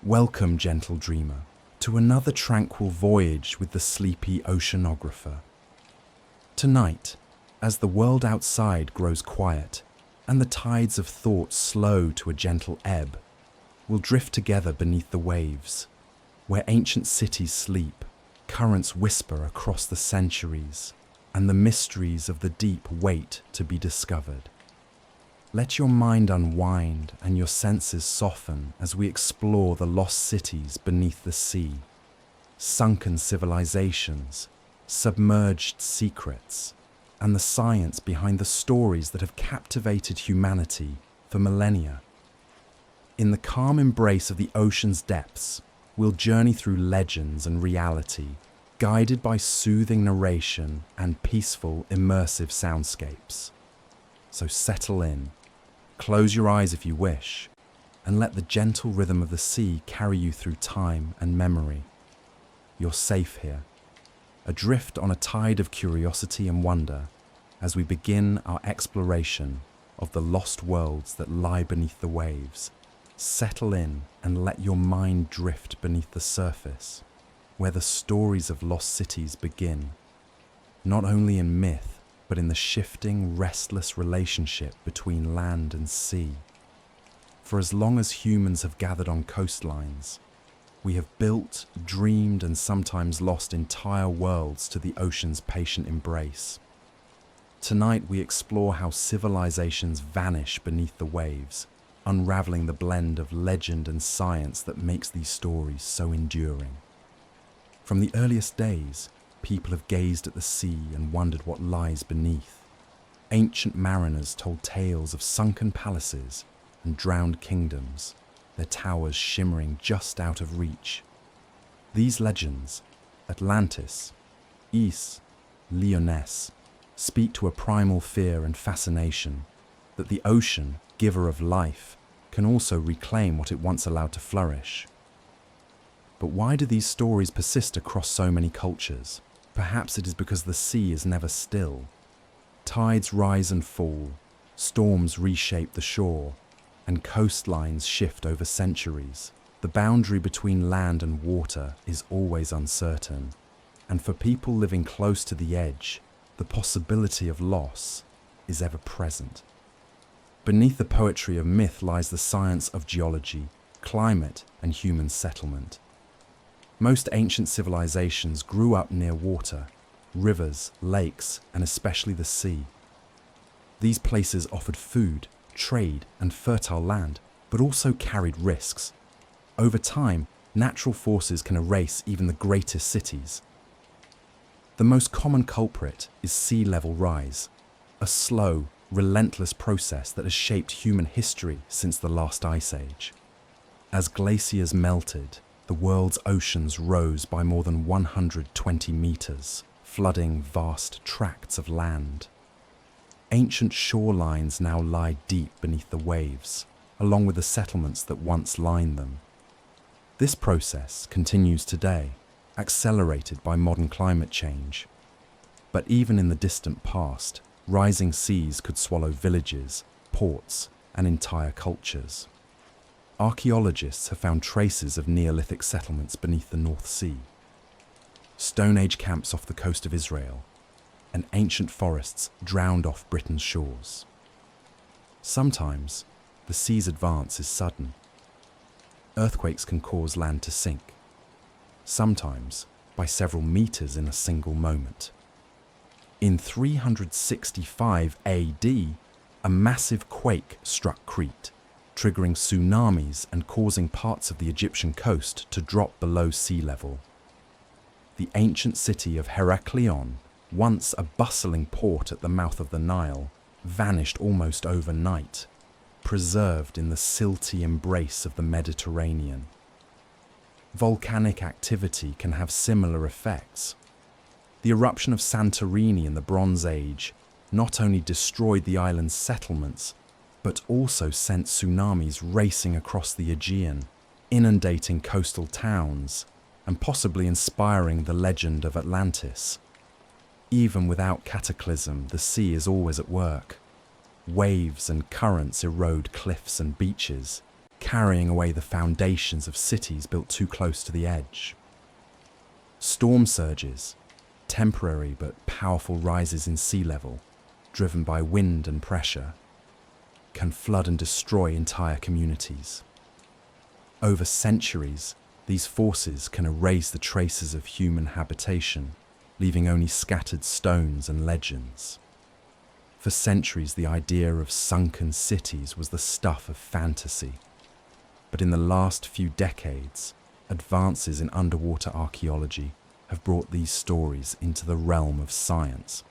Welcome, gentle dreamer, to another tranquil voyage with the sleepy oceanographer. Tonight, as the world outside grows quiet and the tides of thought slow to a gentle ebb, we'll drift together beneath the waves, where ancient cities sleep, currents whisper across the centuries, and the mysteries of the deep wait to be discovered. Let your mind unwind and your senses soften as we explore the lost cities beneath the sea, sunken civilizations, submerged secrets, and the science behind the stories that have captivated humanity for millennia. In the calm embrace of the ocean's depths, we'll journey through legends and reality, guided by soothing narration and peaceful, immersive soundscapes. So settle in, close your eyes if you wish, and let the gentle rhythm of the sea carry you through time and memory. You're safe here, adrift on a tide of curiosity and wonder as we begin our exploration of the lost worlds that lie beneath the waves. Settle in and let your mind drift beneath the surface, where the stories of lost cities begin, not only in myth, but in the shifting, restless relationship between land and sea. For as long as humans have gathered on coastlines, we have built, dreamed, and sometimes lost entire worlds to the ocean's patient embrace. Tonight we explore how civilizations vanish beneath the waves, unraveling the blend of legend and science that makes these stories so enduring. From the earliest days, people have gazed at the sea and wondered what lies beneath. Ancient mariners told tales of sunken palaces and drowned kingdoms, their towers shimmering just out of reach. These legends, Atlantis, Is, Lyonesse, speak to a primal fear and fascination that the ocean, giver of life, can also reclaim what it once allowed to flourish. But why do these stories persist across so many cultures? Perhaps it is because the sea is never still. Tides rise and fall, storms reshape the shore, and coastlines shift over centuries. The boundary between land and water is always uncertain, and for people living close to the edge, the possibility of loss is ever present. Beneath the poetry of myth lies the science of geology, climate, and human settlement. Most ancient civilizations grew up near water, rivers, lakes, and especially the sea. These places offered food, trade, and fertile land, but also carried risks. Over time, natural forces can erase even the greatest cities. The most common culprit is sea level rise, a slow, relentless process that has shaped human history since the last ice age. As glaciers melted, the world's oceans rose by more than 120 meters, flooding vast tracts of land. Ancient shorelines now lie deep beneath the waves, along with the settlements that once lined them. This process continues today, accelerated by modern climate change. But even in the distant past, rising seas could swallow villages, ports, and entire cultures. Archaeologists have found traces of Neolithic settlements beneath the North Sea, Stone Age camps off the coast of Israel, and ancient forests drowned off Britain's shores. Sometimes, the sea's advance is sudden. Earthquakes can cause land to sink, sometimes by several meters in a single moment. In 365 AD, a massive quake struck Crete, triggering tsunamis and causing parts of the Egyptian coast to drop below sea level. The ancient city of Heracleion, once a bustling port at the mouth of the Nile, vanished almost overnight, preserved in the silty embrace of the Mediterranean. Volcanic activity can have similar effects. The eruption of Santorini in the Bronze Age not only destroyed the island's settlements, but also sent tsunamis racing across the Aegean, inundating coastal towns, and possibly inspiring the legend of Atlantis. Even without cataclysm, the sea is always at work. Waves and currents erode cliffs and beaches, carrying away the foundations of cities built too close to the edge. Storm surges, temporary but powerful rises in sea level, driven by wind and pressure, can flood and destroy entire communities. Over centuries, these forces can erase the traces of human habitation, leaving only scattered stones and legends. For centuries, the idea of sunken cities was the stuff of fantasy. But in the last few decades, advances in underwater archaeology have brought these stories into the realm of science.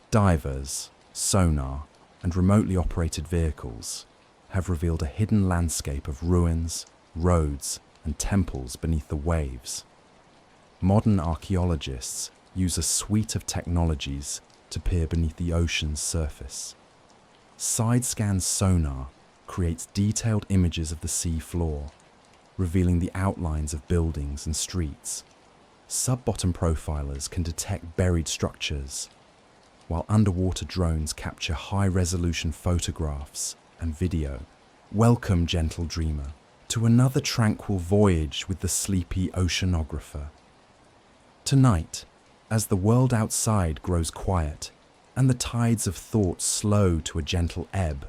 Divers, sonar, and remotely operated vehicles have revealed a hidden landscape of ruins, roads, and temples beneath the waves. Modern archaeologists use a suite of technologies to peer beneath the ocean's surface. Side-scan sonar creates detailed images of the sea floor, revealing the outlines of buildings and streets. Sub-bottom profilers can detect buried structures, while underwater drones capture high-resolution photographs and video. Welcome, gentle dreamer, to another tranquil voyage with the sleepy oceanographer. Tonight, as the world outside grows quiet and the tides of thought slow to a gentle ebb,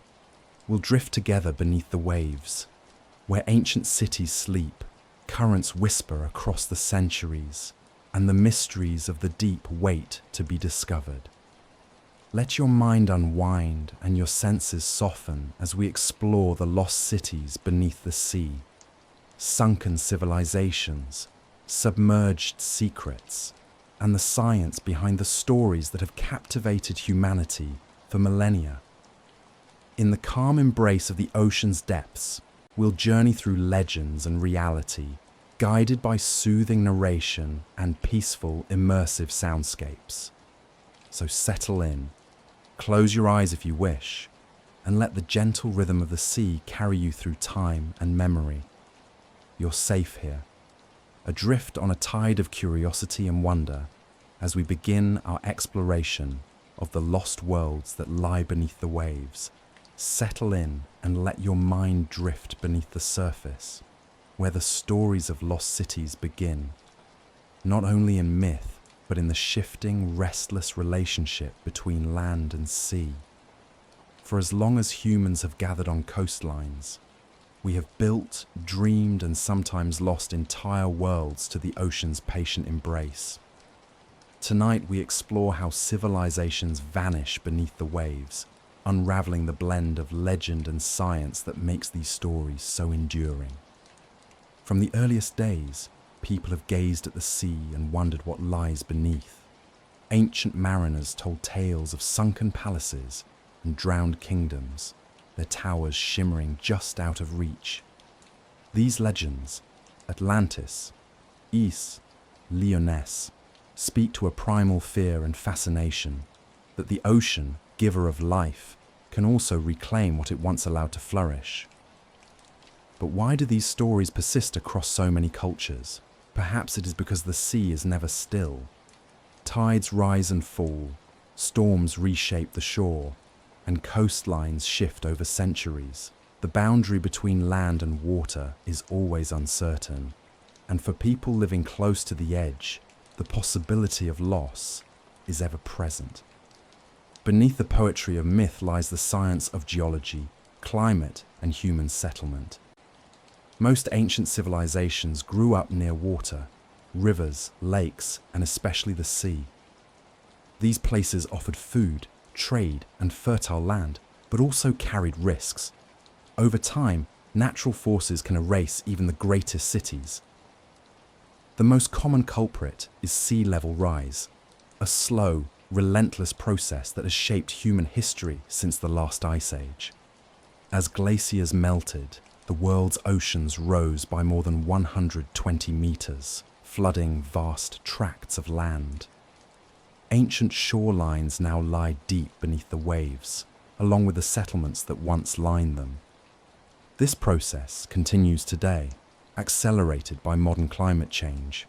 we'll drift together beneath the waves, where ancient cities sleep, currents whisper across the centuries, and the mysteries of the deep wait to be discovered. Let your mind unwind and your senses soften as we explore the lost cities beneath the sea, sunken civilizations, submerged secrets, and the science behind the stories that have captivated humanity for millennia. In the calm embrace of the ocean's depths, we'll journey through legends and reality, guided by soothing narration and peaceful, immersive soundscapes. So settle in, close your eyes if you wish, and let the gentle rhythm of the sea carry you through time and memory. You're safe here, adrift on a tide of curiosity and wonder as we begin our exploration of the lost worlds that lie beneath the waves. Settle in and let your mind drift beneath the surface, where the stories of lost cities begin, not only in myth, but in the shifting, restless relationship between land and sea. For as long as humans have gathered on coastlines, we have built, dreamed, and sometimes lost entire worlds to the ocean's patient embrace. Tonight we explore how civilizations vanish beneath the waves, unraveling the blend of legend and science that makes these stories so enduring. From the earliest days, people have gazed at the sea and wondered what lies beneath. Ancient mariners told tales of sunken palaces and drowned kingdoms, their towers shimmering just out of reach. These legends, Atlantis, Is, Lyonesse, speak to a primal fear and fascination that the ocean, giver of life, can also reclaim what it once allowed to flourish. But why do these stories persist across so many cultures? Perhaps it is because the sea is never still. Tides rise and fall, storms reshape the shore, and coastlines shift over centuries. The boundary between land and water is always uncertain, and for people living close to the edge, the possibility of loss is ever present. Beneath the poetry of myth lies the science of geology, climate, and human settlement. Most ancient civilizations grew up near water, rivers, lakes, and especially the sea. These places offered food, trade, and fertile land, but also carried risks. Over time, natural forces can erase even the greatest cities. The most common culprit is sea level rise, a slow, relentless process that has shaped human history since the last ice age. As glaciers melted, the world's oceans rose by more than 120 meters, flooding vast tracts of land. Ancient shorelines now lie deep beneath the waves, along with the settlements that once lined them. This process continues today, accelerated by modern climate change.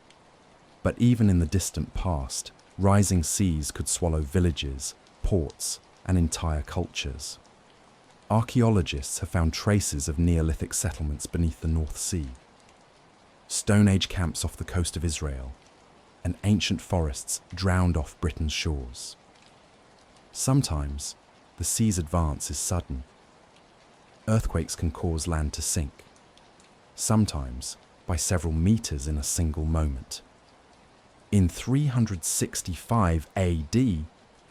But even in the distant past, rising seas could swallow villages, ports, and entire cultures. archaeologists have found traces of Neolithic settlements beneath the North Sea, Stone Age camps off the coast of Israel, and ancient forests drowned off Britain's shores. Sometimes, the sea's advance is sudden. Earthquakes can cause land to sink, sometimes by several meters in a single moment. In 365 AD,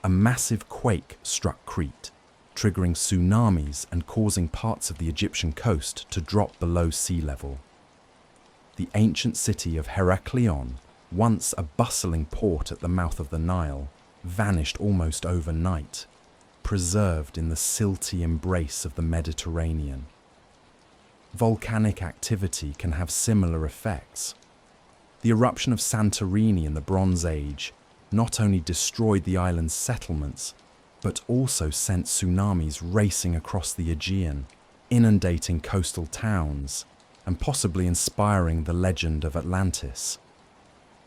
a massive quake struck Crete, triggering tsunamis and causing parts of the Egyptian coast to drop below sea level. The ancient city of Heracleion, once a bustling port at the mouth of the Nile, vanished almost overnight, preserved in the silty embrace of the Mediterranean. Volcanic activity can have similar effects. The eruption of Santorini in the Bronze Age not only destroyed the island's settlements, but also sent tsunamis racing across the Aegean, inundating coastal towns, and possibly inspiring the legend of Atlantis.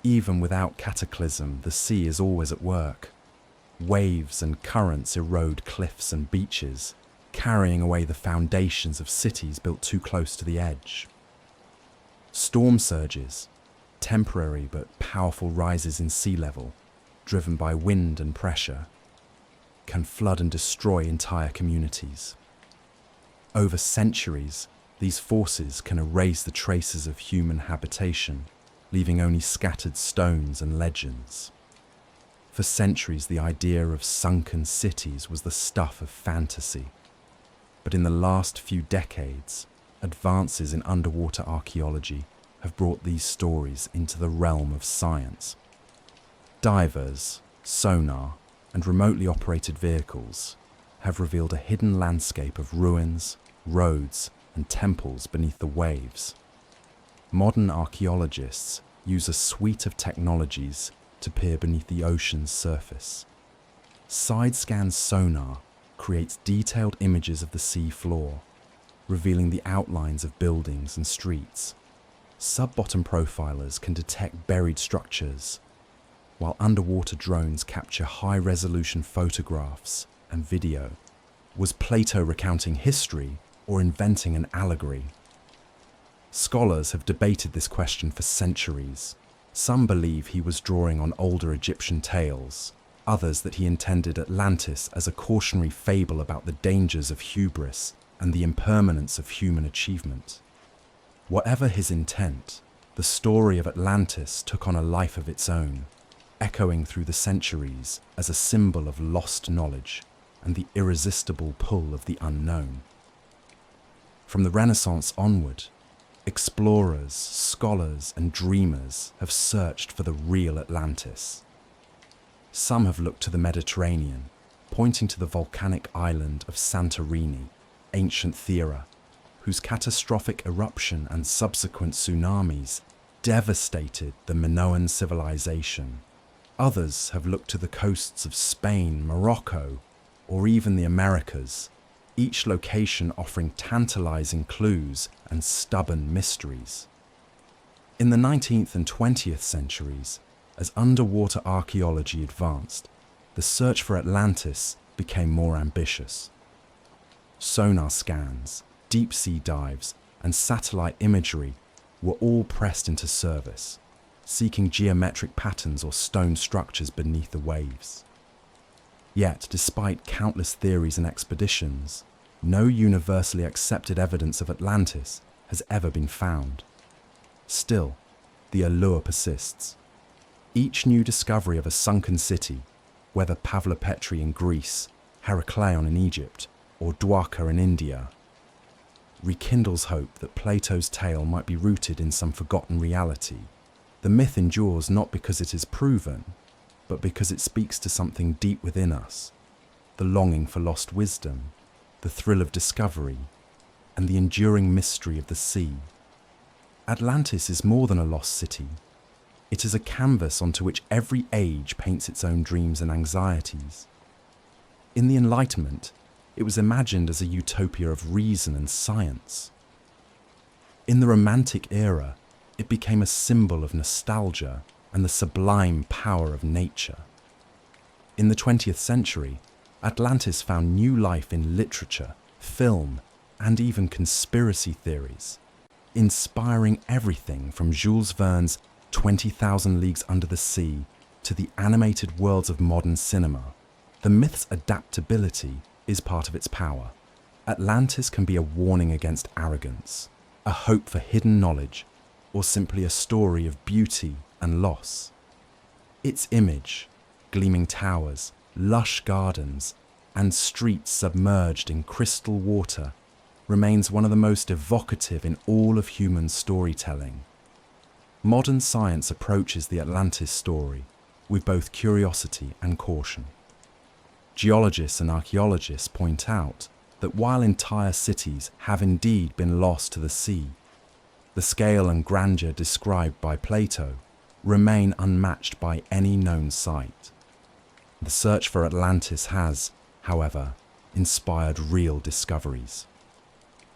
Even without cataclysm, the sea is always at work. Waves and currents erode cliffs and beaches, carrying away the foundations of cities built too close to the edge. Storm surges, temporary but powerful rises in sea level, driven by wind and pressure, can flood and destroy entire communities. Over centuries, these forces can erase the traces of human habitation, leaving only scattered stones and legends. For centuries, the idea of sunken cities was the stuff of fantasy. But in the last few decades, advances in underwater archaeology have brought these stories into the realm of science. Divers, sonar, and remotely operated vehicles have revealed a hidden landscape of ruins, roads, and temples beneath the waves. Modern archaeologists use a suite of technologies to peer beneath the ocean's surface. Side-scan sonar creates detailed images of the sea floor, revealing the outlines of buildings and streets. Sub-bottom profilers can detect buried structures, while underwater drones capture high-resolution photographs and video. Was Plato recounting history or inventing an allegory? Scholars have debated this question for centuries. Some believe he was drawing on older Egyptian tales, others that he intended Atlantis as a cautionary fable about the dangers of hubris and the impermanence of human achievement. Whatever his intent, the story of Atlantis took on a life of its own, echoing through the centuries as a symbol of lost knowledge and the irresistible pull of the unknown. From the Renaissance onward, explorers, scholars, and dreamers have searched for the real Atlantis. Some have looked to the Mediterranean, pointing to the volcanic island of Santorini, ancient Thera, whose catastrophic eruption and subsequent tsunamis devastated the Minoan civilization. Others have looked to the coasts of Spain, Morocco, or even the Americas, each location offering tantalizing clues and stubborn mysteries. In the 19th and 20th centuries, as underwater archaeology advanced, the search for Atlantis became more ambitious. Sonar scans, deep-sea dives, and satellite imagery were all pressed into service, seeking geometric patterns or stone structures beneath the waves. Yet, despite countless theories and expeditions, no universally accepted evidence of Atlantis has ever been found. Still, the allure persists. Each new discovery of a sunken city, whether Pavlopetri in Greece, Heracleion in Egypt, or Dwarka in India, rekindles hope that Plato's tale might be rooted in some forgotten reality. The myth endures not because it is proven, but because it speaks to something deep within us, the longing for lost wisdom, the thrill of discovery, and the enduring mystery of the sea. Atlantis is more than a lost city. It is a canvas onto which every age paints its own dreams and anxieties. In the Enlightenment, it was imagined as a utopia of reason and science. In the Romantic era, it became a symbol of nostalgia and the sublime power of nature. In the 20th century, Atlantis found new life in literature, film, and even conspiracy theories, inspiring everything from Jules Verne's 20,000 Leagues Under the Sea to the animated worlds of modern cinema. The myth's adaptability is part of its power. Atlantis can be a warning against arrogance, a hope for hidden knowledge, or simply a story of beauty and loss. Its image, gleaming towers, lush gardens, and streets submerged in crystal water, remains one of the most evocative in all of human storytelling. Modern science approaches the Atlantis story with both curiosity and caution. Geologists and archaeologists point out that while entire cities have indeed been lost to the sea, the scale and grandeur described by Plato remain unmatched by any known site. The search for Atlantis has, however, inspired real discoveries.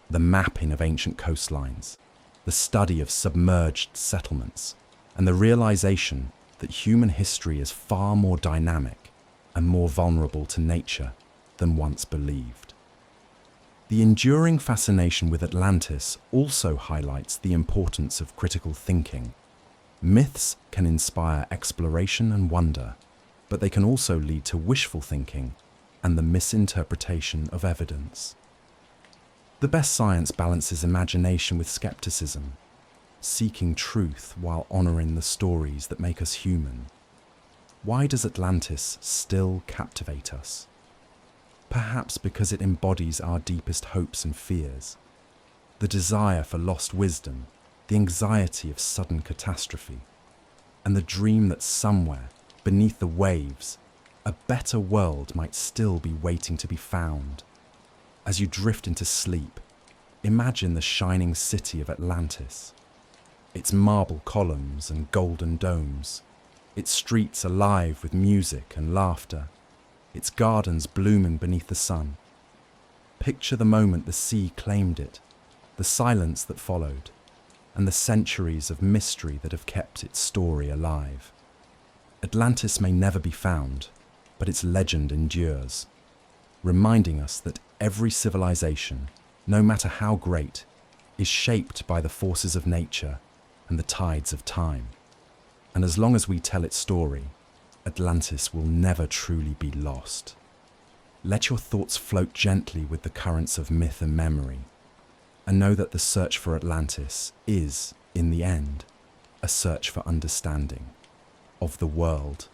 The mapping of ancient coastlines, the study of submerged settlements, and the realization that human history is far more dynamic and more vulnerable to nature than once believed. The enduring fascination with Atlantis also highlights the importance of critical thinking. Myths can inspire exploration and wonder, but they can also lead to wishful thinking and the misinterpretation of evidence. The best science balances imagination with skepticism, seeking truth while honoring the stories that make us human. Why does Atlantis still captivate us? Perhaps because it embodies our deepest hopes and fears. The desire for lost wisdom, the anxiety of sudden catastrophe, and the dream that somewhere, beneath the waves, a better world might still be waiting to be found. As you drift into sleep, imagine the shining city of Atlantis. Its marble columns and golden domes, its streets alive with music and laughter, its gardens blooming beneath the sun. Picture the moment the sea claimed it, the silence that followed, and the centuries of mystery that have kept its story alive. Atlantis may never be found, but its legend endures, reminding us that every civilization, no matter how great, is shaped by the forces of nature and the tides of time. And as long as we tell its story, Atlantis will never truly be lost. Let your thoughts float gently with the currents of myth and memory, and know that the search for Atlantis is, in the end, a search for understanding of the world,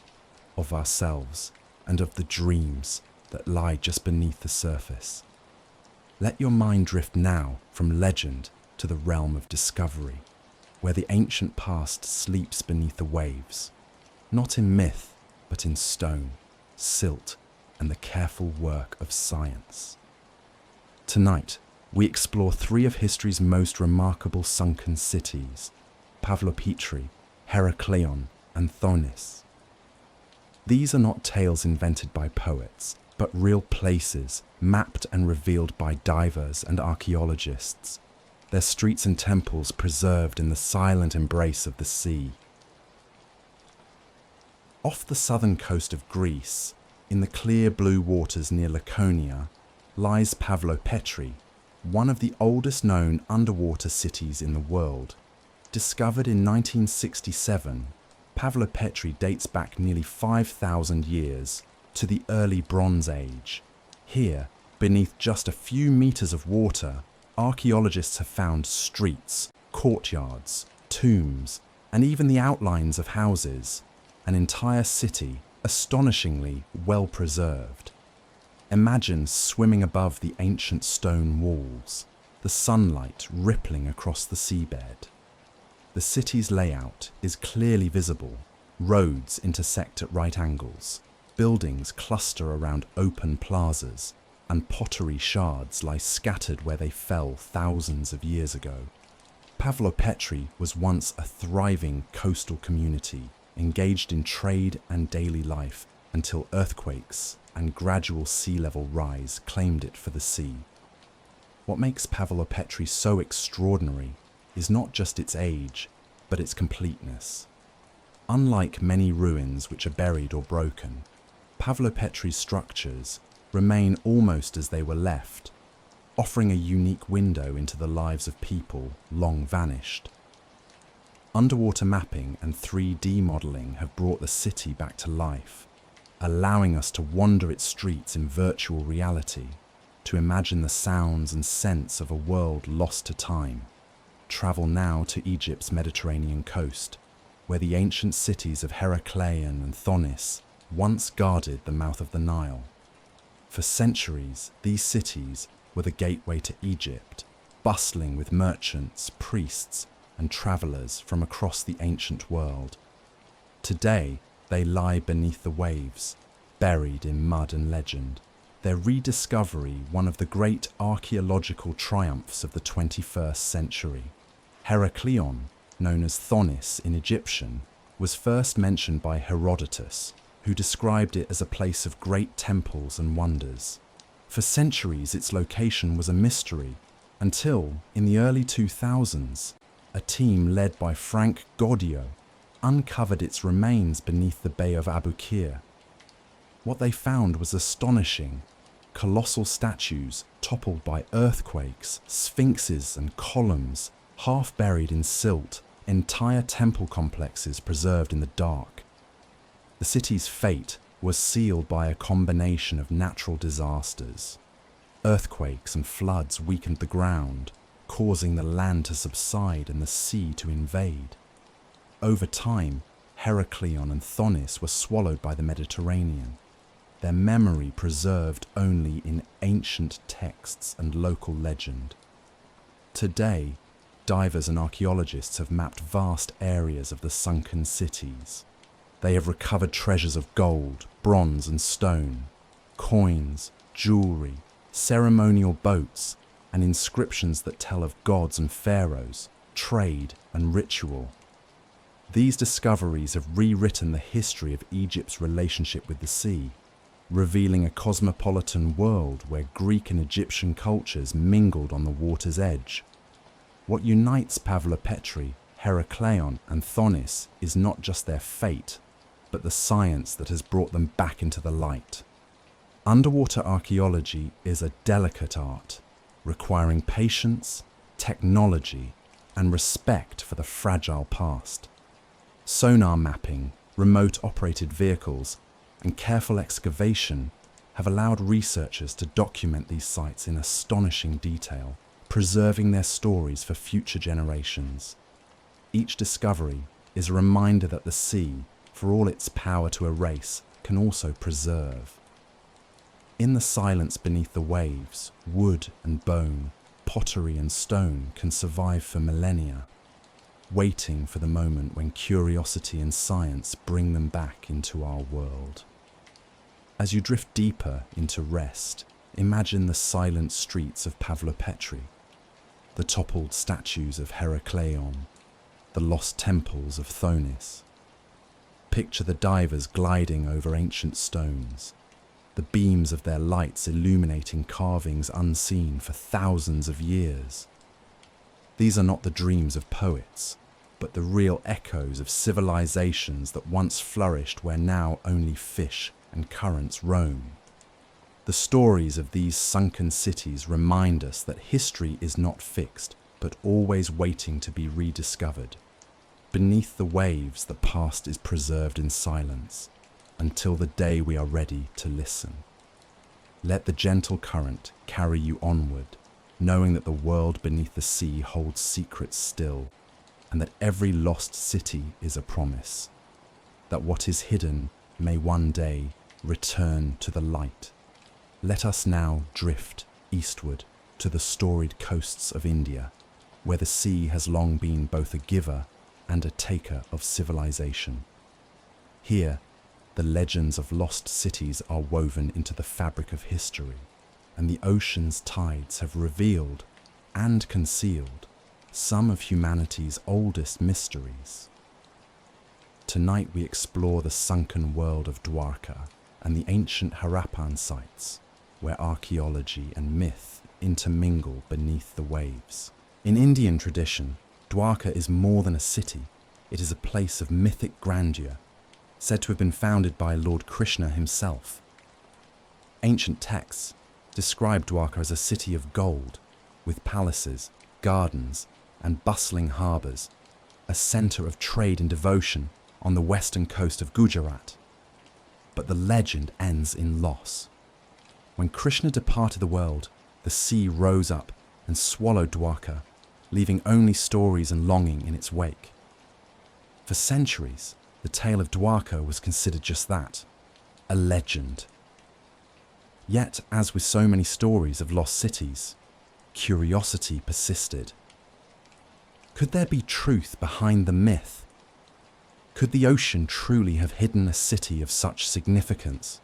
of ourselves, and of the dreams that lie just beneath the surface. Let your mind drift now from legend to the realm of discovery, where the ancient past sleeps beneath the waves, not in myth, but in stone, silt, and the careful work of science. Tonight, we explore three of history's most remarkable sunken cities: Pavlopetri, Heracleion, and Thonis. These are not tales invented by poets, but real places mapped and revealed by divers and archaeologists, their streets and temples preserved in the silent embrace of the sea. Off the southern coast of Greece, in the clear blue waters near Laconia, lies Pavlopetri, one of the oldest known underwater cities in the world. Discovered in 1967, Pavlopetri dates back nearly 5,000 years to the early Bronze Age. Here, beneath just a few meters of water, archaeologists have found streets, courtyards, tombs, and even the outlines of houses, an entire city astonishingly well preserved. Imagine swimming above the ancient stone walls, the sunlight rippling across the seabed. The city's layout is clearly visible. Roads intersect at right angles, buildings cluster around open plazas, and pottery shards lie scattered where they fell thousands of years ago. Pavlopetri was once a thriving coastal community, engaged in trade and daily life until earthquakes and gradual sea level rise claimed it for the sea. What makes Pavlopetri so extraordinary is not just its age, but its completeness. Unlike many ruins which are buried or broken, Pavlopetri's structures remain almost as they were left. offering a unique window into the lives of people long vanished. Underwater mapping and 3D modelling have brought the city back to life, allowing us to wander its streets in virtual reality, to imagine the sounds and scents of a world lost to time. Travel now to Egypt's Mediterranean coast, where the ancient cities of Heracleion and Thonis once guarded the mouth of the Nile. For centuries, these cities were the gateway to Egypt, bustling with merchants, priests, and travellers from across the ancient world. Today, they lie beneath the waves, buried in mud and legend, their rediscovery one of the great archaeological triumphs of the 21st century. Heracleion, known as Thonis in Egyptian, was first mentioned by Herodotus, who described it as a place of great temples and wonders. For centuries, its location was a mystery, until, in the early 2000s, a team led by Frank Gaudio uncovered its remains beneath the Bay of Abu Qir. What they found was astonishing: colossal statues toppled by earthquakes, sphinxes and columns, half buried in silt, entire temple complexes preserved in the dark. The city's fate was sealed by a combination of natural disasters. Earthquakes and floods weakened the ground, causing the land to subside and the sea to invade. Over time, Heracleion and Thonis were swallowed by the Mediterranean, their memory preserved only in ancient texts and local legend. Today, divers and archaeologists have mapped vast areas of the sunken cities. They have recovered treasures of gold, bronze and stone, coins, jewelry, ceremonial boats, and inscriptions that tell of gods and pharaohs, trade and ritual. These discoveries have rewritten the history of Egypt's relationship with the sea, revealing a cosmopolitan world where Greek and Egyptian cultures mingled on the water's edge. What unites Pavlopetri, Heracleion and Thonis is not just their fate, but the science that has brought them back into the light. Underwater archaeology is a delicate art, requiring patience, technology, and respect for the fragile past. Sonar mapping, remote-operated vehicles, and careful excavation have allowed researchers to document these sites in astonishing detail, preserving their stories for future generations. Each discovery is a reminder that the sea, for all its power to erase, can also preserve. In the silence beneath the waves, wood and bone, pottery and stone can survive for millennia, waiting for the moment when curiosity and science bring them back into our world. As you drift deeper into rest, imagine the silent streets of Pavlopetri, the toppled statues of Heracleion, the lost temples of Thonis. Picture the divers gliding over ancient stones, the beams of their lights illuminating carvings unseen for thousands of years. These are not the dreams of poets, but the real echoes of civilizations that once flourished where now only fish and currents roam. The stories of these sunken cities remind us that history is not fixed, but always waiting to be rediscovered. Beneath the waves, the past is preserved in silence, until the day we are ready to listen. Let the gentle current carry you onward, knowing that the world beneath the sea holds secrets still, and that every lost city is a promise, that what is hidden may one day return to the light. Let us now drift eastward to the storied coasts of India, where the sea has long been both a giver and a taker of civilization. Here, the legends of lost cities are woven into the fabric of history, and the ocean's tides have revealed and concealed some of humanity's oldest mysteries. Tonight we explore the sunken world of Dwarka and the ancient Harappan sites, where archaeology and myth intermingle beneath the waves. In Indian tradition, Dwarka is more than a city. It is a place of mythic grandeur, said to have been founded by Lord Krishna himself. Ancient texts, describe Dwarka as a city of gold, with palaces, gardens, and bustling harbours, a centre of trade and devotion on the western coast of Gujarat. But the legend ends in loss. When Krishna departed the world, the sea rose up and swallowed Dwarka, leaving only stories and longing in its wake. For centuries, the tale of Dwarka was considered just that, a legend. Yet, as with so many stories of lost cities, curiosity persisted. Could there be truth behind the myth? Could the ocean truly have hidden a city of such significance?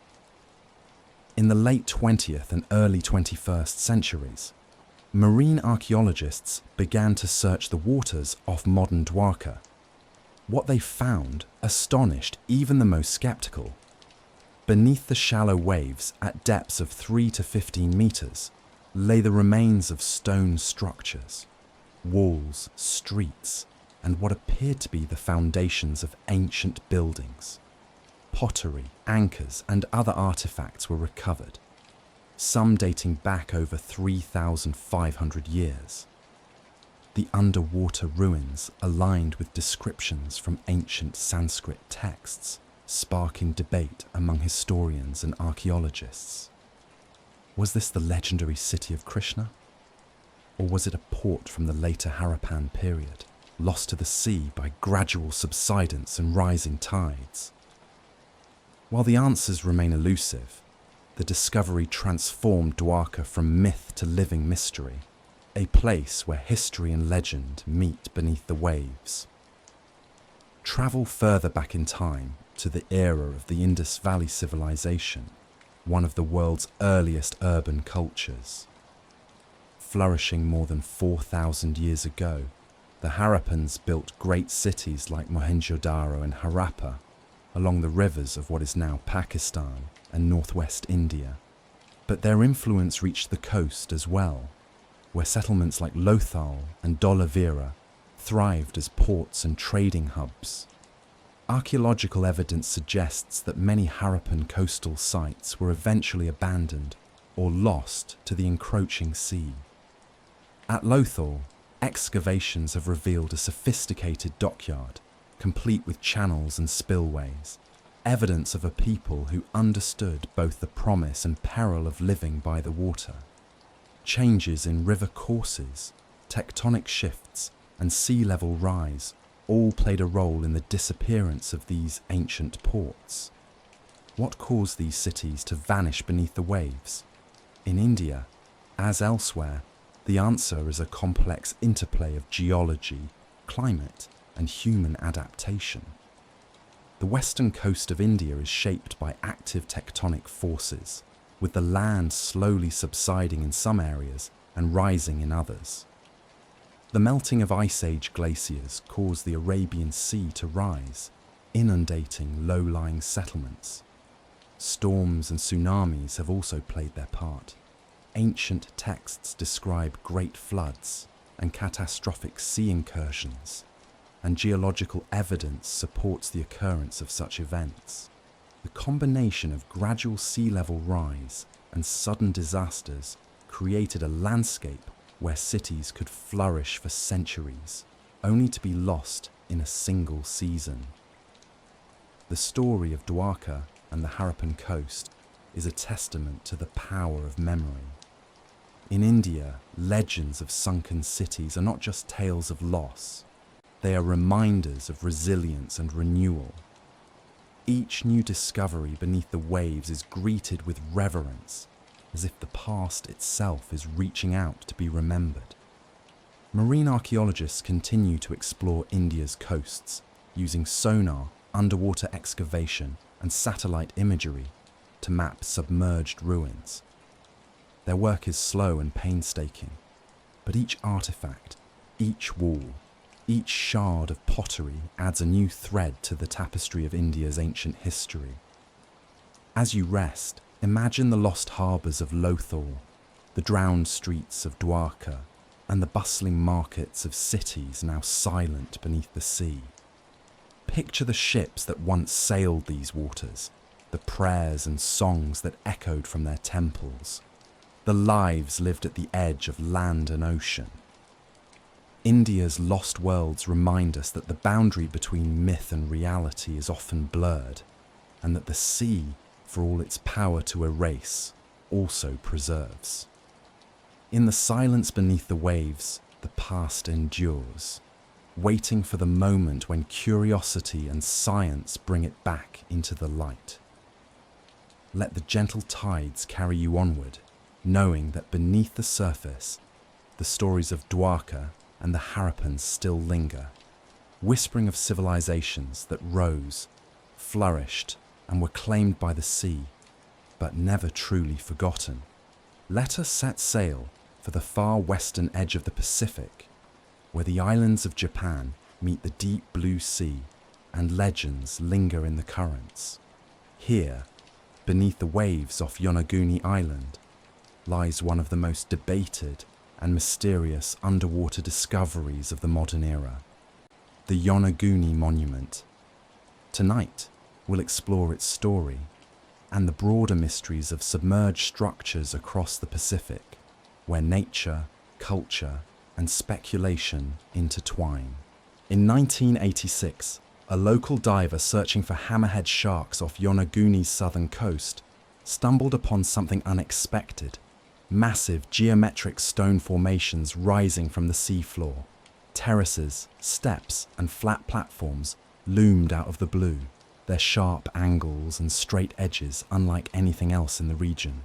In the late 20th and early 21st centuries, marine archaeologists began to search the waters off modern Dwarka. What they found astonished even the most skeptical. Beneath the shallow waves, at depths of 3 to 15 meters, lay the remains of stone structures, walls, streets, and what appeared to be the foundations of ancient buildings. Pottery, anchors, and other artifacts were recovered, some dating back over 3,500 years. The underwater ruins aligned with descriptions from ancient Sanskrit texts, sparking debate among historians and archaeologists. Was this the legendary city of Krishna? Or was it a port from the later Harappan period, lost to the sea by gradual subsidence and rising tides? While the answers remain elusive, the discovery transformed Dwarka from myth to living mystery, a place where history and legend meet beneath the waves. Travel further back in time to the era of the Indus Valley civilization, one of the world's earliest urban cultures. Flourishing more than 4,000 years ago, the Harappans built great cities like Mohenjo-daro and Harappa along the rivers of what is now Pakistan and northwest India. But their influence reached the coast as well, where settlements like Lothal and Dholavira thrived as ports and trading hubs. Archaeological evidence suggests that many Harappan coastal sites were eventually abandoned or lost to the encroaching sea. At Lothal, excavations have revealed a sophisticated dockyard, complete with channels and spillways, evidence of a people who understood both the promise and peril of living by the water. Changes in river courses, tectonic shifts, and sea level rise all played a role in the disappearance of these ancient ports. What caused these cities to vanish beneath the waves? In India, as elsewhere, the answer is a complex interplay of geology, climate, and human adaptation. The western coast of India is shaped by active tectonic forces, with the land slowly subsiding in some areas and rising in others. The melting of Ice Age glaciers caused the Arabian Sea to rise, inundating low-lying settlements. Storms and tsunamis have also played their part. Ancient texts describe great floods and catastrophic sea incursions, and geological evidence supports the occurrence of such events. The combination of gradual sea level rise and sudden disasters created a landscape where cities could flourish for centuries, only to be lost in a single season. The story of Dwarka and the Harappan coast is a testament to the power of memory. In India, legends of sunken cities are not just tales of loss. They are reminders of resilience and renewal. Each new discovery beneath the waves is greeted with reverence, as if the past itself is reaching out to be remembered. Marine archaeologists continue to explore India's coasts, using sonar, underwater excavation, and satellite imagery to map submerged ruins. Their work is slow and painstaking, but each artifact, each wall, each shard of pottery adds a new thread to the tapestry of India's ancient history. As you rest, imagine the lost harbours of Lothal, the drowned streets of Dwarka, and the bustling markets of cities now silent beneath the sea. Picture the ships that once sailed these waters, the prayers and songs that echoed from their temples. the lives lived at the edge of land and ocean. India's lost worlds remind us that the boundary between myth and reality is often blurred, and that the sea, for all its power to erase, also preserves. In the silence beneath the waves, the past endures, waiting for the moment when curiosity and science bring it back into the light. Let the gentle tides carry you onward, knowing that beneath the surface, the stories of Dwarka and the Harappans still linger, whispering of civilizations that rose, flourished, and were claimed by the sea, but never truly forgotten. Let us set sail for the far western edge of the Pacific, where the islands of Japan meet the deep blue sea and legends linger in the currents. Here, beneath the waves off Yonaguni Island, lies one of the most debated and mysterious underwater discoveries of the modern era, the Yonaguni Monument. Tonight, we'll explore its story and the broader mysteries of submerged structures across the Pacific, where nature, culture, and speculation intertwine. In 1986, a local diver searching for hammerhead sharks off Yonaguni's southern coast stumbled upon something unexpected: massive geometric stone formations rising from the seafloor. Terraces, steps, and flat platforms loomed out of the blue, their sharp angles and straight edges unlike anything else in the region.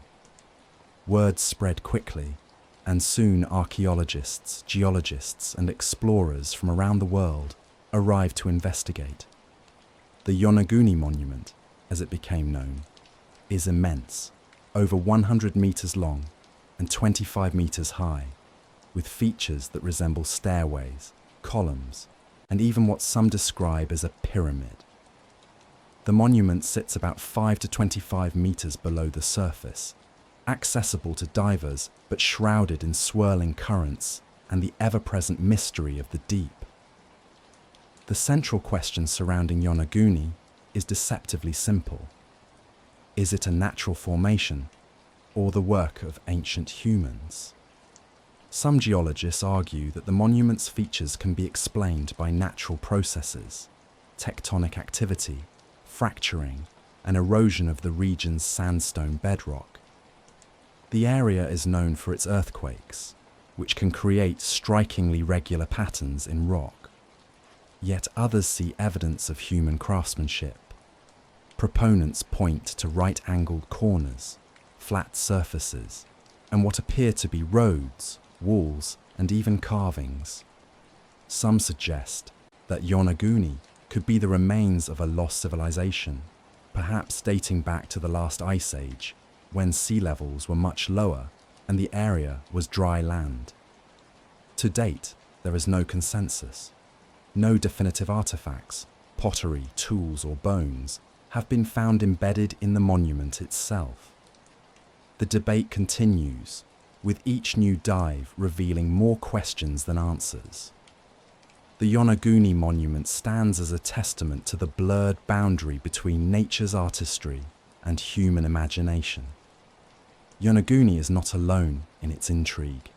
Word spread quickly, and soon archaeologists, geologists, and explorers from around the world arrived to investigate. The Yonaguni Monument, as it became known, is immense, over 100 meters long and 25 meters high, with features that resemble stairways, columns, and even what some describe as a pyramid. The monument sits about 5 to 25 meters below the surface, accessible to divers but shrouded in swirling currents and the ever-present mystery of the deep. The central question surrounding Yonaguni is deceptively simple. Is it a natural formation or the work of ancient humans? Some geologists argue that the monument's features can be explained by natural processes, tectonic activity, fracturing, and erosion of the region's sandstone bedrock. The area is known for its earthquakes, which can create strikingly regular patterns in rock. Yet others see evidence of human craftsmanship. Proponents point to right-angled corners, flat surfaces, and what appear to be roads, walls, and even carvings. Some suggest that Yonaguni could be the remains of a lost civilization, perhaps dating back to the last ice age, when sea levels were much lower and the area was dry land. To date, there is no consensus. No definitive artifacts, pottery, tools, or bones have been found embedded in the monument itself. The debate continues, with each new dive revealing more questions than answers. The Yonaguni Monument stands as a testament to the blurred boundary between nature's artistry and human imagination. Yonaguni is not alone in its intrigue.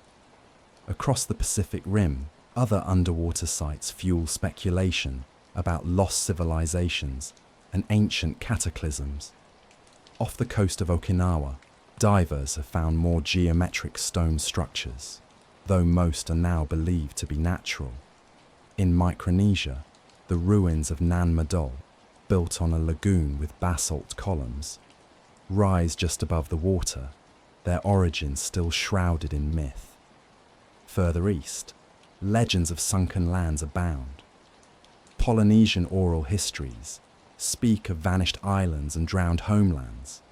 Across the Pacific Rim, other underwater sites fuel speculation about lost civilizations and ancient cataclysms. Off the coast of Okinawa, divers have found more geometric stone structures, though most are now believed to be natural. In Micronesia, the ruins of Nan Madol, built on a lagoon with basalt columns, rise just above the water, their origins still shrouded in myth. Further east, legends of sunken lands abound. Polynesian oral histories speak of vanished islands and drowned homelands,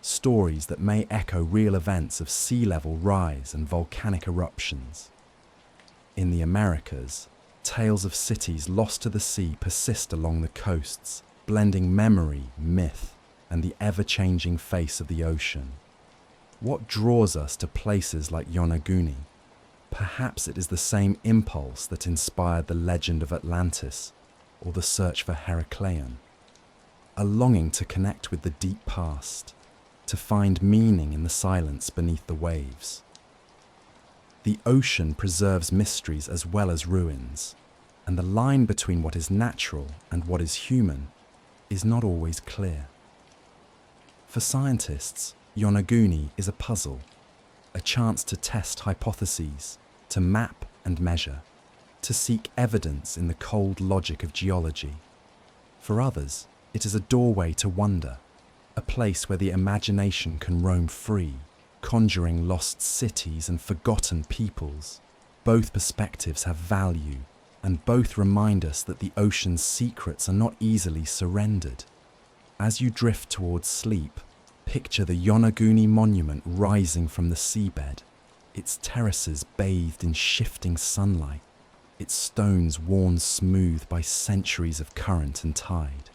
stories that may echo real events of sea level rise and volcanic eruptions. In the Americas, tales of cities lost to the sea persist along the coasts, blending memory, myth, and the ever-changing face of the ocean. What draws us to places like Yonaguni? Perhaps it is the same impulse that inspired the legend of Atlantis or the search for Heracleion, a longing to connect with the deep past, to find meaning in the silence beneath the waves. The ocean preserves mysteries as well as ruins, and the line between what is natural and what is human is not always clear. For scientists, Yonaguni is a puzzle, a chance to test hypotheses, to map and measure, to seek evidence in the cold logic of geology. For others, it is a doorway to wonder, a place where the imagination can roam free, conjuring lost cities and forgotten peoples. Both perspectives have value, and both remind us that the ocean's secrets are not easily surrendered. As you drift towards sleep, picture the Yonaguni monument rising from the seabed, its terraces bathed in shifting sunlight, its stones worn smooth by centuries of current and tide.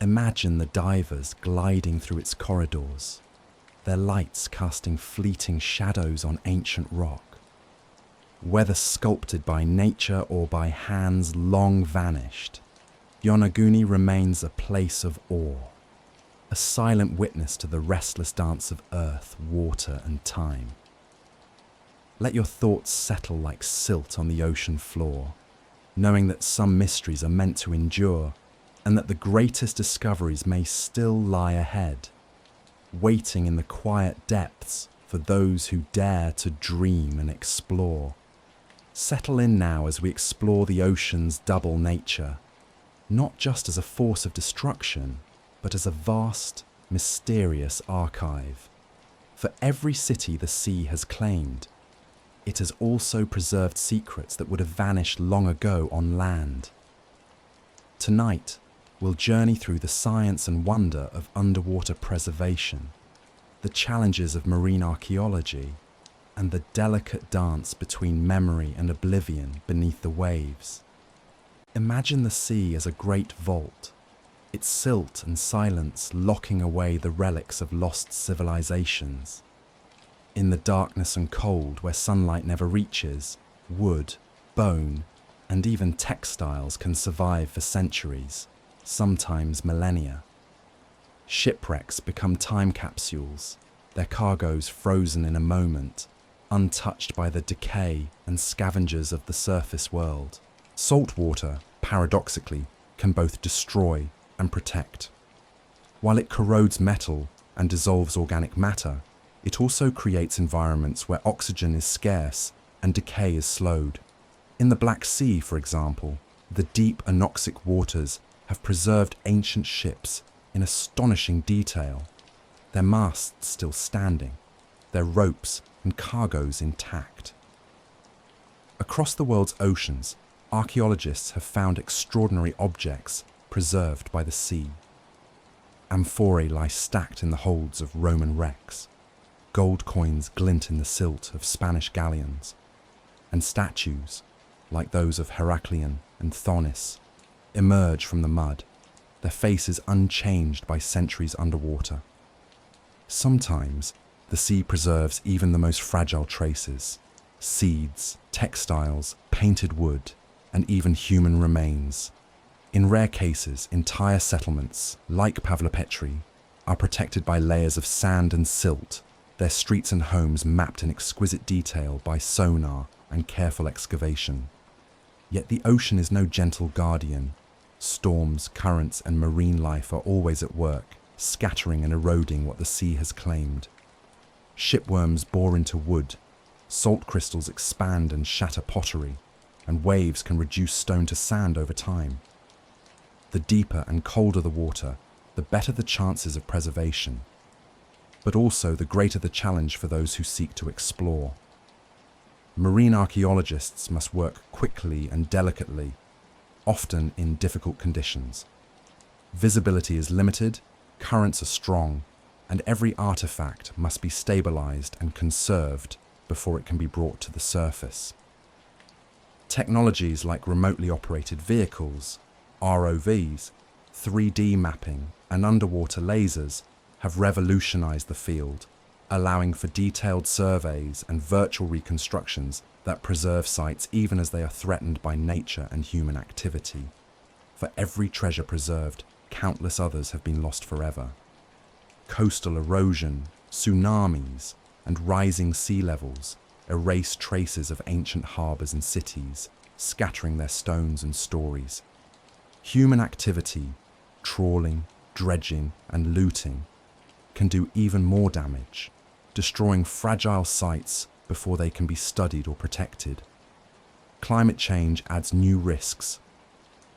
Imagine the divers gliding through its corridors, their lights casting fleeting shadows on ancient rock. Whether sculpted by nature or by hands long vanished, Yonaguni remains a place of awe, a silent witness to the restless dance of earth, water, and time. Let your thoughts settle like silt on the ocean floor, knowing that some mysteries are meant to endure, and that the greatest discoveries may still lie ahead, waiting in the quiet depths for those who dare to dream and explore. Settle in now as we explore the ocean's double nature, not just as a force of destruction, but as a vast, mysterious archive. For every city the sea has claimed, it has also preserved secrets that would have vanished long ago on land. Tonight, we'll journey through the science and wonder of underwater preservation, the challenges of marine archaeology, and the delicate dance between memory and oblivion beneath the waves. Imagine the sea as a great vault, its silt and silence locking away the relics of lost civilizations. In the darkness and cold where sunlight never reaches, wood, bone, and even textiles can survive for centuries, sometimes millennia. Shipwrecks become time capsules, their cargoes frozen in a moment, untouched by the decay and scavengers of the surface world. Salt water, paradoxically, can both destroy and protect. While it corrodes metal and dissolves organic matter, it also creates environments where oxygen is scarce and decay is slowed. In the Black Sea, for example, the deep anoxic waters have preserved ancient ships in astonishing detail, their masts still standing, their ropes and cargoes intact. Across the world's oceans, archaeologists have found extraordinary objects preserved by the sea. Amphorae lie stacked in the holds of Roman wrecks, gold coins glint in the silt of Spanish galleons, and statues, like those of Heracleion and Thonis, emerge from the mud, their faces unchanged by centuries underwater. Sometimes, the sea preserves even the most fragile traces, seeds, textiles, painted wood, and even human remains. In rare cases, entire settlements, like Pavlopetri, are protected by layers of sand and silt, their streets and homes mapped in exquisite detail by sonar and careful excavation. Yet the ocean is no gentle guardian. Storms, currents, and marine life are always at work, scattering and eroding what the sea has claimed. Shipworms bore into wood, salt crystals expand and shatter pottery, and waves can reduce stone to sand over time. The deeper and colder the water, the better the chances of preservation, but also the greater the challenge for those who seek to explore. Marine archaeologists must work quickly and delicately, often in difficult conditions. Visibility is limited, currents are strong, and every artifact must be stabilized and conserved before it can be brought to the surface. Technologies like remotely operated vehicles, ROVs, 3D mapping, and underwater lasers have revolutionized the field, allowing for detailed surveys and virtual reconstructions that preserve sites even as they are threatened by nature and human activity. For every treasure preserved, countless others have been lost forever. Coastal erosion, tsunamis, and rising sea levels erase traces of ancient harbors and cities, scattering their stones and stories. Human activity, trawling, dredging, and looting, can do even more damage, destroying fragile sites before they can be studied or protected. Climate change adds new risks.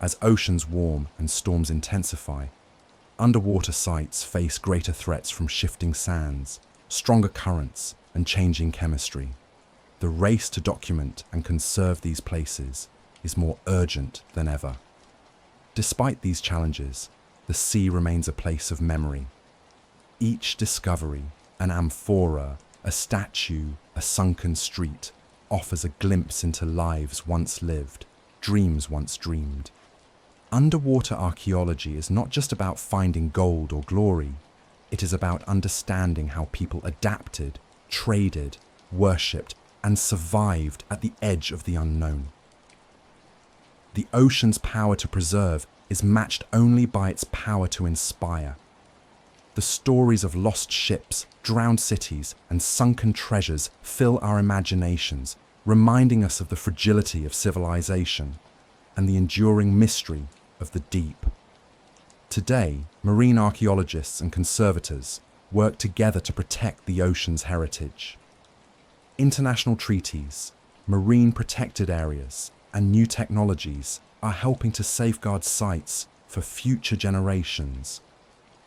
As oceans warm and storms intensify, underwater sites face greater threats from shifting sands, stronger currents, and changing chemistry. The race to document and conserve these places is more urgent than ever. Despite these challenges, the sea remains a place of memory. Each discovery, an amphora, a statue, a sunken street, offers a glimpse into lives once lived, dreams once dreamed. Underwater archaeology is not just about finding gold or glory. It is about understanding how people adapted, traded, worshipped, and survived at the edge of the unknown. The ocean's power to preserve is matched only by its power to inspire. The stories of lost ships, drowned cities, and sunken treasures fill our imaginations, reminding us of the fragility of civilization and the enduring mystery of the deep. Today, marine archaeologists and conservators work together to protect the ocean's heritage. International treaties, marine protected areas, and new technologies are helping to safeguard sites for future generations.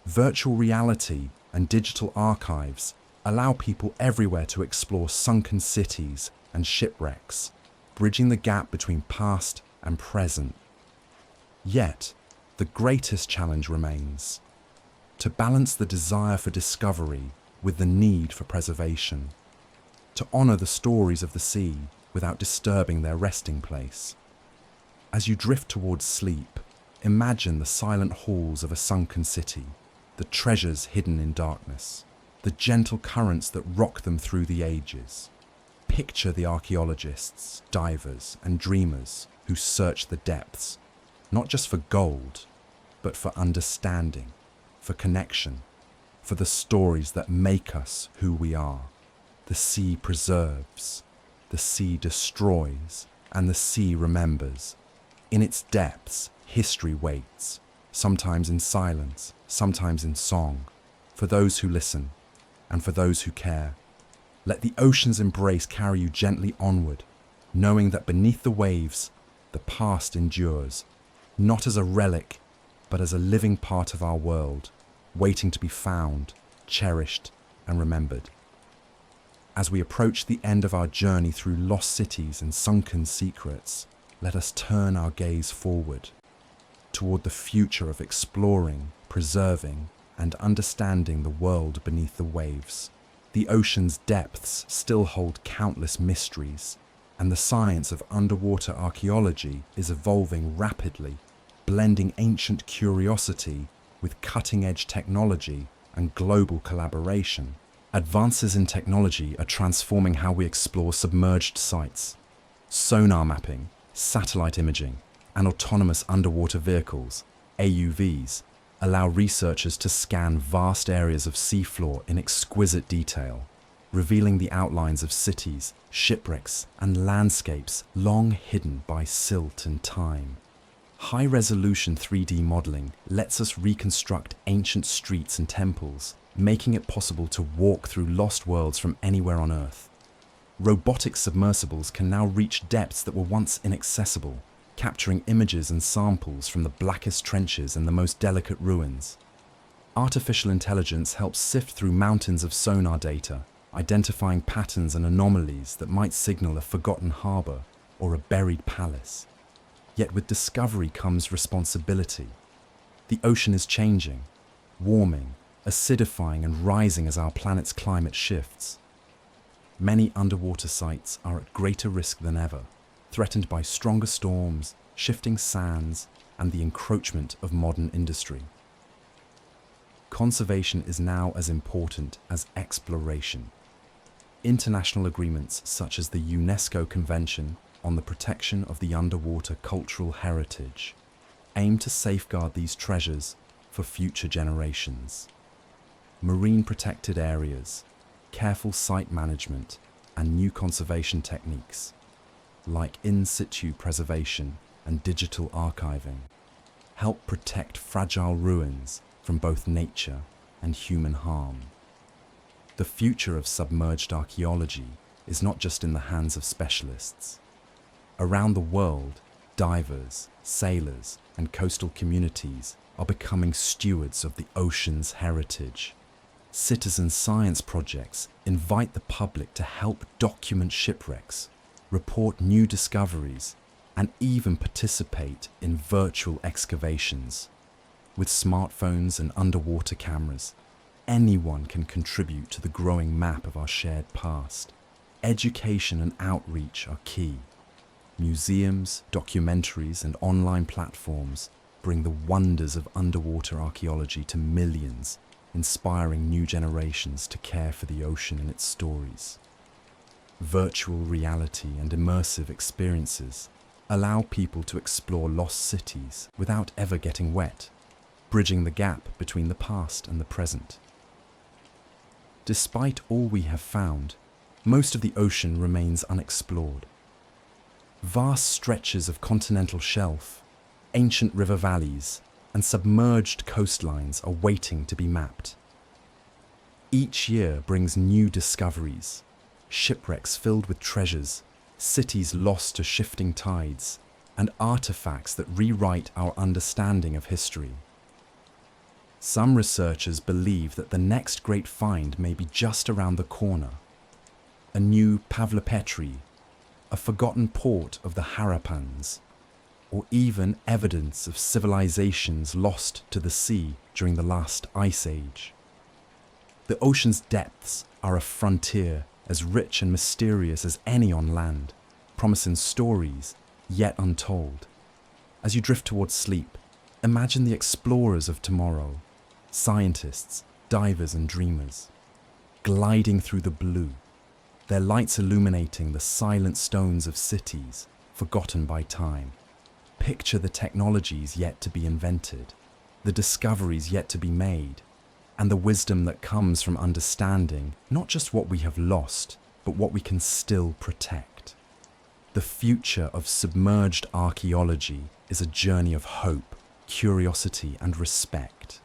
Virtual reality and digital archives allow people everywhere to explore sunken cities and shipwrecks, bridging the gap between past and present. Yet, the greatest challenge remains: to balance the desire for discovery with the need for preservation, to honor the stories of the sea without disturbing their resting place. As you drift towards sleep, imagine the silent halls of a sunken city, the treasures hidden in darkness, the gentle currents that rock them through the ages. Picture the archaeologists, divers, and dreamers who search the depths, not just for gold, but for understanding, for connection, for the stories that make us who we are. The sea preserves, the sea destroys, and the sea remembers. In its depths, history waits, sometimes in silence, sometimes in song, for those who listen and for those who care. Let the ocean's embrace carry you gently onward, knowing that beneath the waves, the past endures, not as a relic, but as a living part of our world, waiting to be found, cherished, and remembered. As we approach the end of our journey through lost cities and sunken secrets, let us turn our gaze forward, toward the future of exploring, preserving, and understanding the world beneath the waves. The ocean's depths still hold countless mysteries, and the science of underwater archaeology is evolving rapidly, blending ancient curiosity with cutting-edge technology and global collaboration. Advances in technology are transforming how we explore submerged sites. Sonar mapping, satellite imaging, and autonomous underwater vehicles, AUVs, allow researchers to scan vast areas of seafloor in exquisite detail, revealing the outlines of cities, shipwrecks, and landscapes long hidden by silt and time. High-resolution 3D modeling lets us reconstruct ancient streets and temples, making it possible to walk through lost worlds from anywhere on Earth. Robotic submersibles can now reach depths that were once inaccessible, capturing images and samples from the blackest trenches and the most delicate ruins. Artificial intelligence helps sift through mountains of sonar data, identifying patterns and anomalies that might signal a forgotten harbor or a buried palace. Yet with discovery comes responsibility. The ocean is changing, warming, acidifying and rising as our planet's climate shifts. Many underwater sites are at greater risk than ever, threatened by stronger storms, shifting sands, and the encroachment of modern industry. Conservation is now as important as exploration. International agreements such as the UNESCO Convention on the Protection of the Underwater Cultural Heritage aim to safeguard these treasures for future generations. marine protected areas, careful site management, and new conservation techniques, like in situ preservation and digital archiving, help protect fragile ruins from both nature and human harm. The future of submerged archaeology is not just in the hands of specialists. Around the world, divers, sailors, and coastal communities are becoming stewards of the ocean's heritage. Citizen science projects invite the public to help document shipwrecks, report new discoveries, and even participate in virtual excavations. With smartphones and underwater cameras, anyone can contribute to the growing map of our shared past. Education and outreach are key. Museums, documentaries, and online platforms bring the wonders of underwater archaeology to millions, inspiring new generations to care for the ocean and its stories. Virtual reality and immersive experiences allow people to explore lost cities without ever getting wet, bridging the gap between the past and the present. Despite all we have found, most of the ocean remains unexplored. Vast stretches of continental shelf, ancient river valleys, and submerged coastlines are waiting to be mapped. Each year brings new discoveries, shipwrecks filled with treasures, cities lost to shifting tides, and artifacts that rewrite our understanding of history. Some researchers believe that the next great find may be just around the corner. A new Pavlopetri, a forgotten port of the Harappans, or even evidence of civilizations lost to the sea during the last ice age. The ocean's depths are a frontier as rich and mysterious as any on land, promising stories yet untold. As you drift towards sleep, imagine the explorers of tomorrow, scientists, divers and dreamers, gliding through the blue, their lights illuminating the silent stones of cities forgotten by time. Picture the technologies yet to be invented, the discoveries yet to be made, and the wisdom that comes from understanding not just what we have lost, but what we can still protect. The future of submerged archaeology is a journey of hope, curiosity, and respect.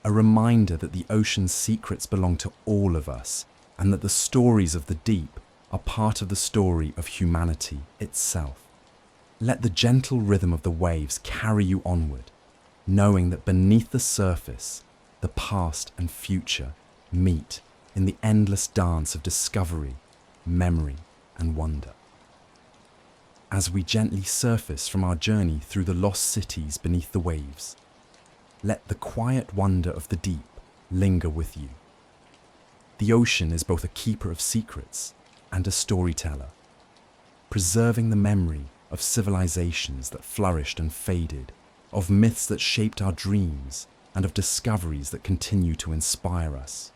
A reminder that the ocean's secrets belong to all of us, and that the stories of the deep are part of the story of humanity itself. Let the gentle rhythm of the waves carry you onward, knowing that beneath the surface, the past and future meet in the endless dance of discovery, memory, and wonder. As we gently surface from our journey through the lost cities beneath the waves, let the quiet wonder of the deep linger with you. The ocean is both a keeper of secrets and a storyteller, preserving the memory of civilizations that flourished and faded, of myths that shaped our dreams, and of discoveries that continue to inspire us.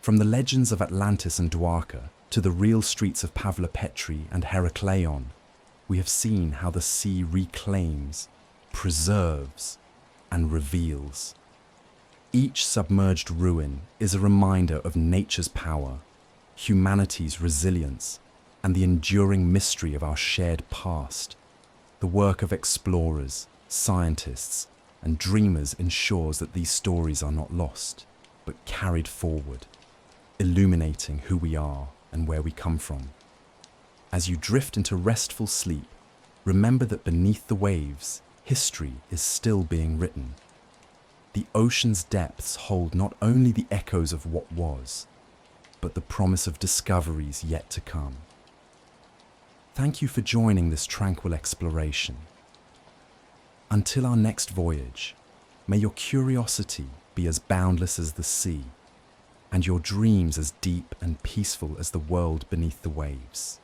From the legends of Atlantis and Dwarka to the real streets of Pavlopetri and Heracleion, we have seen how the sea reclaims, preserves, and reveals. Each submerged ruin is a reminder of nature's power, humanity's resilience, and the enduring mystery of our shared past. The work of explorers, scientists, and dreamers ensures that these stories are not lost, but carried forward, illuminating who we are and where we come from. As you drift into restful sleep, remember that beneath the waves, history is still being written. The ocean's depths hold not only the echoes of what was, but the promise of discoveries yet to come. Thank you for joining this tranquil exploration. Until our next voyage, may your curiosity be as boundless as the sea, and your dreams as deep and peaceful as the world beneath the waves.